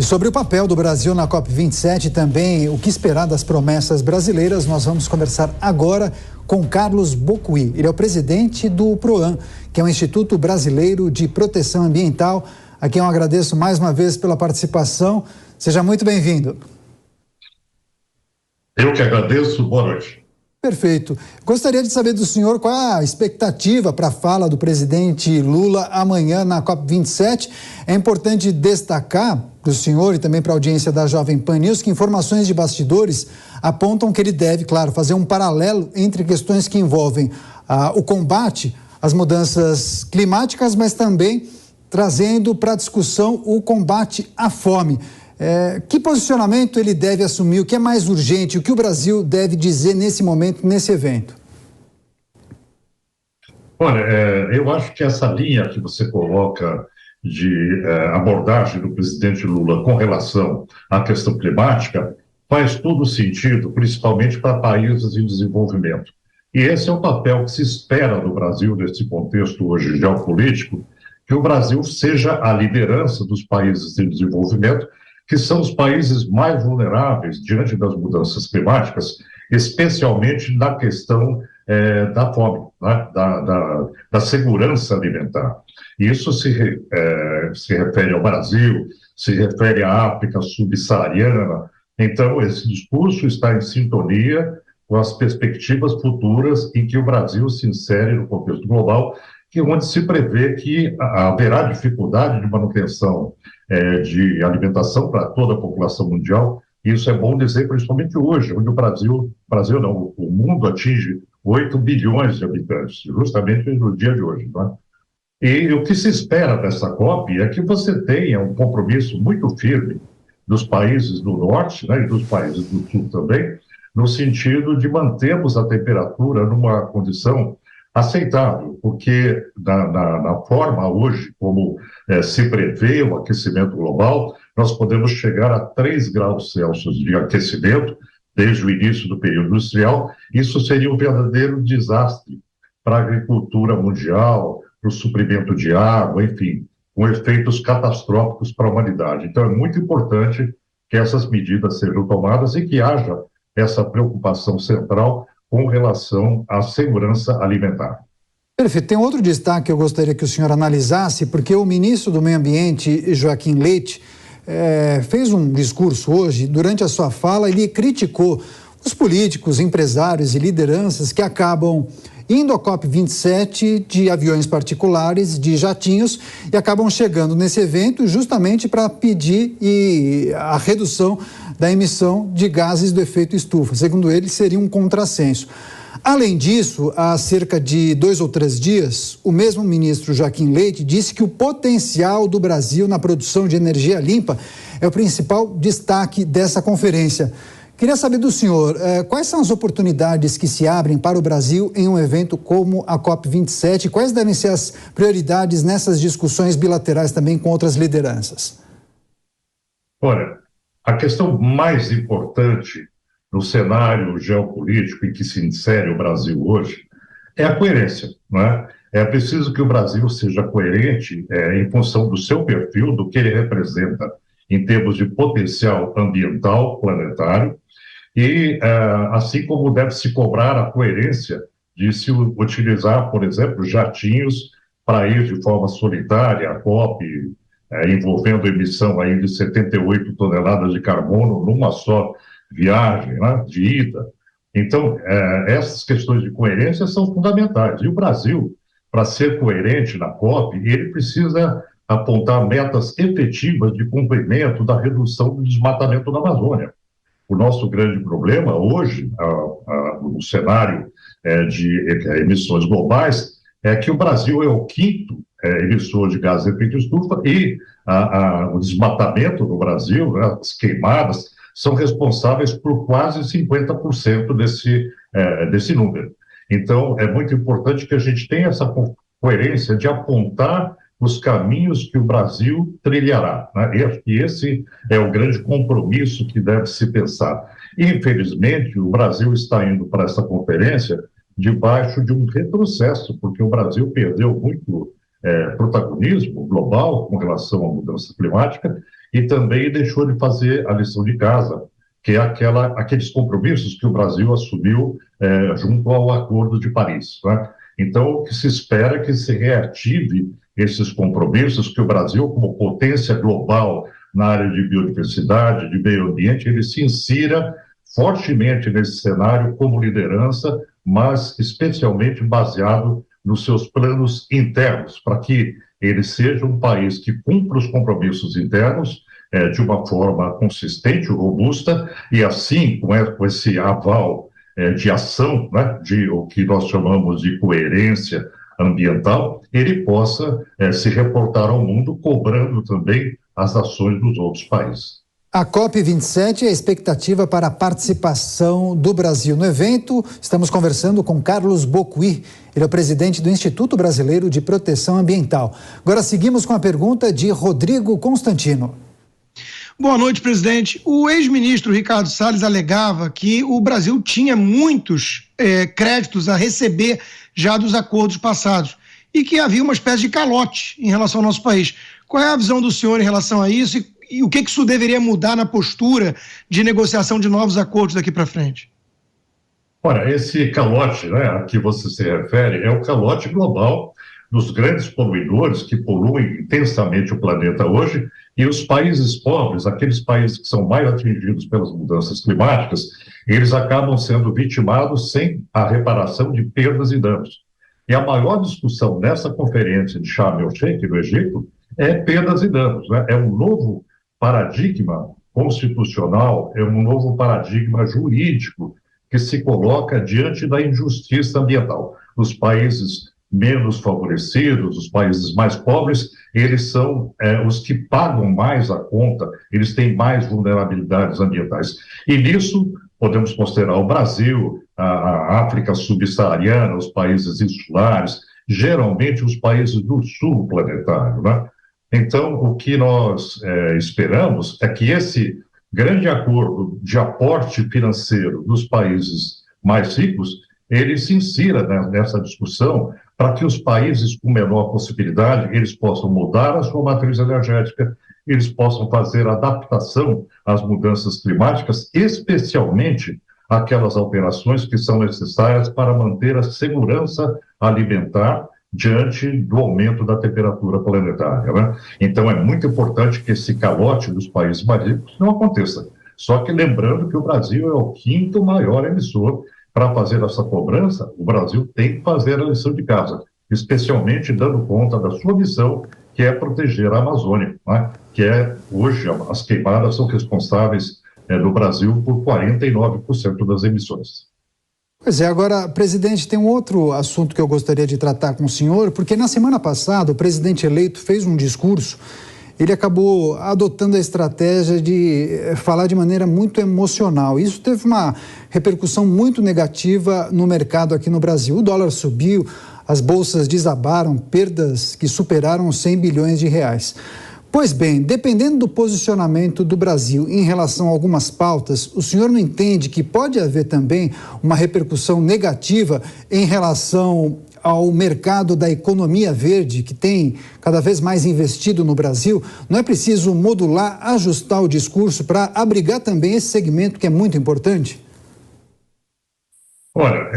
sobre o papel do Brasil na COP27 e também o que esperar das promessas brasileiras, nós vamos conversar agora com Carlos Bocuí. Ele é o presidente do PROAM, que é o Instituto Brasileiro de Proteção Ambiental, a quem eu agradeço mais uma vez pela participação. Seja muito bem-vindo. Eu que agradeço. Boa noite. Perfeito. Gostaria de saber do senhor qual a expectativa para a fala do presidente Lula amanhã na COP27. É importante destacar para o senhor e também para a audiência da Jovem Pan News que informações de bastidores apontam que ele deve, claro, fazer um paralelo entre questões que envolvem o combate às mudanças climáticas, mas também trazendo para a discussão o combate à fome. Que posicionamento ele deve assumir? O que é mais urgente? O que o Brasil deve dizer nesse momento, nesse evento? Olha, eu acho que essa linha que você coloca de abordagem do presidente Lula com relação à questão climática faz todo sentido, principalmente para países em desenvolvimento. E esse é o papel que se espera do Brasil nesse contexto hoje geopolítico, que o Brasil seja a liderança dos países em desenvolvimento, que são os países mais vulneráveis diante das mudanças climáticas, especialmente na questão da fome, né? da segurança alimentar. Isso se refere ao Brasil, se refere à África subsaariana. Então, esse discurso está em sintonia com as perspectivas futuras em que o Brasil se insere no contexto global, onde se prevê que haverá dificuldade de manutenção de alimentação para toda a população mundial. Isso é bom dizer, principalmente hoje, onde o mundo atinge 8 bilhões de habitantes, justamente no dia de hoje, não é? E o que se espera dessa COP é que você tenha um compromisso muito firme dos países do norte, né, e dos países do sul também, no sentido de mantermos a temperatura numa condição aceitável, porque na forma hoje, como se prevê o aquecimento global, nós podemos chegar a 3 graus Celsius de aquecimento desde o início do período industrial. Isso seria um verdadeiro desastre para a agricultura mundial, para o suprimento de água, enfim, com efeitos catastróficos para a humanidade. Então, é muito importante que essas medidas sejam tomadas e que haja essa preocupação central com relação à segurança alimentar. Perfeito. Tem outro destaque que eu gostaria que o senhor analisasse, porque o ministro do Meio Ambiente, Joaquim Leite, fez um discurso hoje. Durante a sua fala, ele criticou os políticos, empresários e lideranças que acabam indo à COP27 de aviões particulares, de jatinhos, e acabam chegando nesse evento justamente para pedir a redução da emissão de gases do efeito estufa. Segundo ele, seria um contrassenso. Além disso, há cerca de 2 ou 3 dias, o mesmo ministro Joaquim Leite disse que o potencial do Brasil na produção de energia limpa é o principal destaque dessa conferência. Queria saber do senhor, quais são as oportunidades que se abrem para o Brasil em um evento como a COP27? Quais devem ser as prioridades nessas discussões bilaterais também com outras lideranças? Olha, a questão mais importante no cenário geopolítico em que se insere o Brasil hoje é a coerência, não é? É preciso que o Brasil seja coerente em função do seu perfil, do que ele representa em termos de potencial ambiental planetário, e assim como deve se cobrar a coerência de se utilizar, por exemplo, jatinhos para ir de forma solitária à COP, envolvendo emissão aí de 78 toneladas de carbono numa só viagem, né, de ida. Então, essas questões de coerência são fundamentais. E o Brasil, para ser coerente na COP, ele precisa apontar metas efetivas de cumprimento da redução do desmatamento na Amazônia. O nosso grande problema hoje, no cenário de emissões globais, é que o Brasil é o 5º emissor de gases de efeito estufa e o desmatamento no Brasil, né, as queimadas, são responsáveis por quase 50% desse número. Então, é muito importante que a gente tenha essa coerência de apontar os caminhos que o Brasil trilhará, né? E esse é o grande compromisso que deve se pensar. Infelizmente, o Brasil está indo para essa conferência debaixo de um retrocesso, porque o Brasil perdeu muito protagonismo global com relação à mudança climática, e também deixou de fazer a lição de casa, que é aqueles compromissos que o Brasil assumiu junto ao Acordo de Paris, né? Então, o que se espera é que se reative esses compromissos, que o Brasil, como potência global na área de biodiversidade, de meio ambiente, ele se insira fortemente nesse cenário como liderança, mas especialmente baseado nos seus planos internos, para que ele seja um país que cumpra os compromissos internos de uma forma consistente, robusta, e assim, com esse aval de ação, né, de o que nós chamamos de coerência ambiental, ele possa se reportar ao mundo cobrando também as ações dos outros países. A COP27 é a expectativa para a participação do Brasil no evento. Estamos conversando com Carlos Bocuí, ele é o presidente do Instituto Brasileiro de Proteção Ambiental. Agora seguimos com a pergunta de Rodrigo Constantino. Boa noite, presidente. O ex-ministro Ricardo Salles alegava que o Brasil tinha muitos créditos a receber já dos acordos passados e que havia uma espécie de calote em relação ao nosso país. Qual é a visão do senhor em relação a isso e o que isso deveria mudar na postura de negociação de novos acordos daqui para frente? Ora, esse calote, né, a que você se refere é o calote global dos grandes poluidores que poluem intensamente o planeta hoje, e os países pobres, aqueles países que são mais atingidos pelas mudanças climáticas, eles acabam sendo vitimados sem a reparação de perdas e danos. E a maior discussão nessa conferência de Sharm el-Sheikh, no Egito, é perdas e danos, né? É um novo paradigma constitucional, é um novo paradigma jurídico que se coloca diante da injustiça ambiental. Os países menos favorecidos, os países mais pobres, eles são os que pagam mais a conta, eles têm mais vulnerabilidades ambientais. E nisso podemos considerar o Brasil, a África subsaariana, os países insulares, geralmente os países do sul planetário, né? Então, o que nós esperamos é que esse grande acordo de aporte financeiro dos países mais ricos, ele se insira nessa discussão para que os países com menor possibilidade, eles possam mudar a sua matriz energética, eles possam fazer adaptação às mudanças climáticas, especialmente aquelas alterações que são necessárias para manter a segurança alimentar diante do aumento da temperatura planetária, né? Então, é muito importante que esse calote dos países mais ricos não aconteça. Só que lembrando que o Brasil é o quinto maior emissor. Para fazer essa cobrança, o Brasil tem que fazer a lição de casa, especialmente dando conta da sua missão, que é proteger a Amazônia, né? Que hoje, as queimadas são responsáveis no Brasil por 49% das emissões. Pois é, agora, presidente, tem um outro assunto que eu gostaria de tratar com o senhor, porque na semana passada o presidente eleito fez um discurso. Ele acabou adotando a estratégia de falar de maneira muito emocional. Isso teve uma repercussão muito negativa no mercado aqui no Brasil. O dólar subiu, as bolsas desabaram, perdas que superaram 100 bilhões de reais. Pois bem, dependendo do posicionamento do Brasil em relação a algumas pautas, o senhor não entende que pode haver também uma repercussão negativa em relação ao mercado da economia verde, que tem cada vez mais investido no Brasil? Não é preciso modular, ajustar o discurso para abrigar também esse segmento que é muito importante? Olha,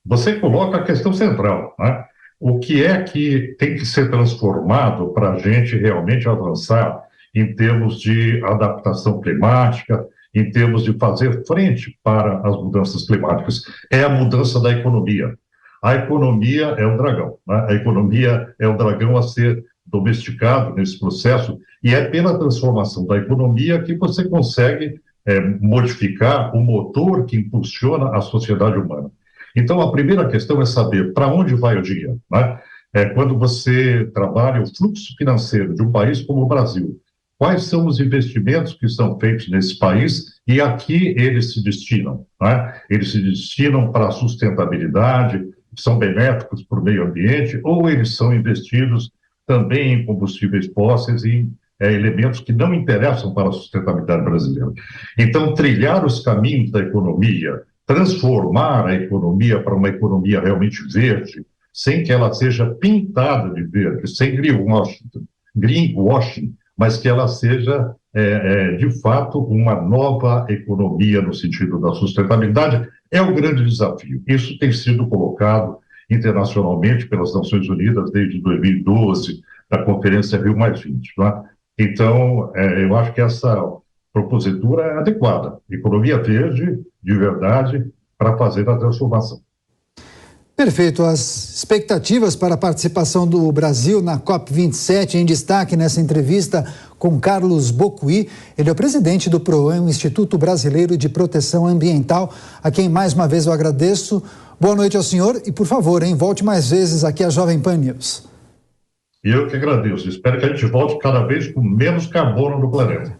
você coloca a questão central, né? O que é que tem que ser transformado para a gente realmente avançar em termos de adaptação climática, em termos de fazer frente para as mudanças climáticas? É a mudança da economia. A economia é um dragão, né? A economia é um dragão a ser domesticado nesse processo, e é pela transformação da economia que você consegue modificar o motor que impulsiona a sociedade humana. Então, a primeira questão é saber para onde vai o dinheiro, né? Quando você trabalha o fluxo financeiro de um país como o Brasil, quais são os investimentos que são feitos nesse país e a que eles se destinam, né? Eles se destinam para a sustentabilidade, são benéficos para o meio ambiente, ou eles são investidos também em combustíveis fósseis e em elementos que não interessam para a sustentabilidade brasileira. Então, trilhar os caminhos da economia, transformar a economia para uma economia realmente verde, sem que ela seja pintada de verde, sem greenwashing, mas que ela seja, de fato, uma nova economia no sentido da sustentabilidade. É um grande desafio. Isso tem sido colocado internacionalmente pelas Nações Unidas desde 2012, da Conferência Rio+20. Não é? Então, eu acho que essa propositura é adequada. Economia verde, de verdade, para fazer a transformação. Perfeito. As expectativas para a participação do Brasil na COP27 em destaque nessa entrevista com Carlos Bocuí. Ele é o presidente do PROAM, o Instituto Brasileiro de Proteção Ambiental, a quem mais uma vez eu agradeço. Boa noite ao senhor e, por favor, volte mais vezes aqui à Jovem Pan News. Eu que agradeço. Espero que a gente volte cada vez com menos carbono no planeta.